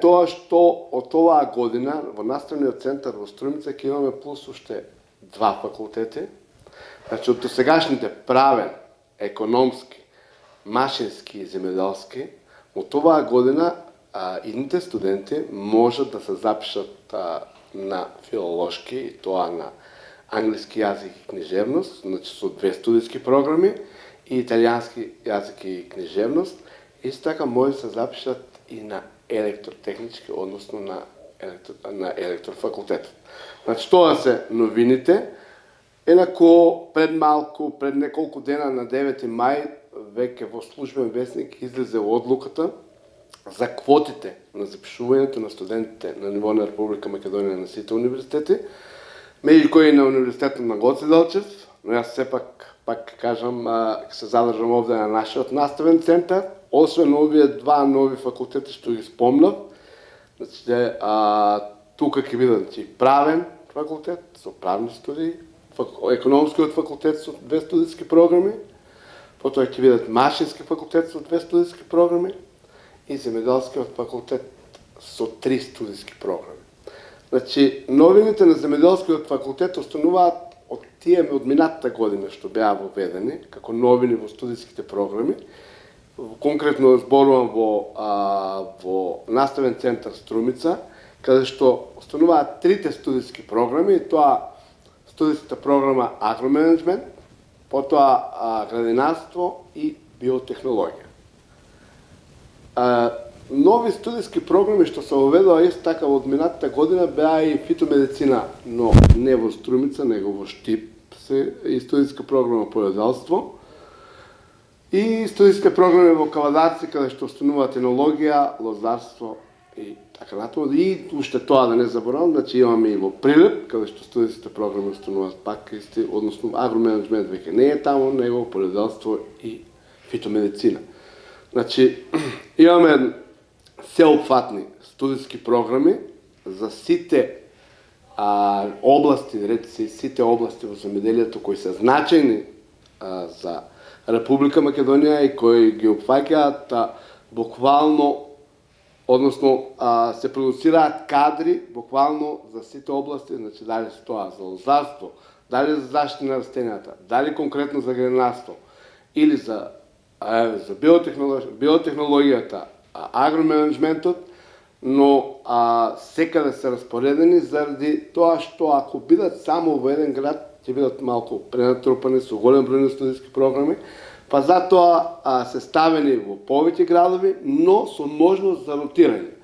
тоа што од оваа година во наставниот центар во Струмица ќе имаме плюс уште 2 факултети. Значи, од досегашните правен, економски, машински и земјоделски, од оваа година идните студенти можат да се запишат на филолошки, и тоа на англиски јазик и книжевност, значи со 2 студиски програми, и италијански јазик и книжевност. Исто така може да се запишат и на електротехнички, односно на електрофакултетот. Значи, тоа се новините. Енако пред неколку дена на 9 мај веќе во службен весник излезе одлуката за квотите на запишувањето на студентите на ниво на Република Македонија на сите универзитети, меѓу кои на Универзитетот на Гоце Делчев, но јас сепак пак кажам, ќе се задржам овде на нашиот наставен центар, освен овие 2 нови факултети што ги спомнав. Значи, тука ќе бидат и правен факултет со правни студии, економскиот факултет со 2 студиски програми, потоа ќе бидат машински факултет со 2 студиски програми и земјоделскиот факултет со 3 студиски програми. Значи, новините на земјоделскиот факултет остануваат од тие од минатата година што беа воведени како новини во студиските програми. Конкретно зборувам во наставен центар Струмица, каде што остануваат 3 студиски програми, и тоа студиската програма агроменеджмент, потоа градинарство и биотехнологија. Нови студиски програми што се воведоа исто така од минатата година беа и фитомедицина, но не во Струмица, него во Штип, и студиска програма полјоделство, и студиска програми во Кавадарци, каде што остануваат енологија, лозарство и така натаму. И уште тоа да не заборавам, значи имаме и во Прилеп, каде што студиските програми остануваат пак исти, односно агроменеджмент веќе не е таму, него полјоделство и фитомедицина. Значи, имаме сеопфатни студиски програми за сите области, речи сите области во земјоделието кои се значајни за Република Македонија и кои ги опфаќаат буквално, односно се продуцираат кадри буквално за сите области, значи дали се тоа за лозарство, дали за заштита на растенијата, дали конкретно за градинарство или за биотехнологијата, агроменеджментот, но секаде се распоредени заради тоа што ако бидат само во еден град ќе бидат малку пренатрупани со голем број на студиски програми, па затоа се ставени во повеќе градови, но со можност за ротирање.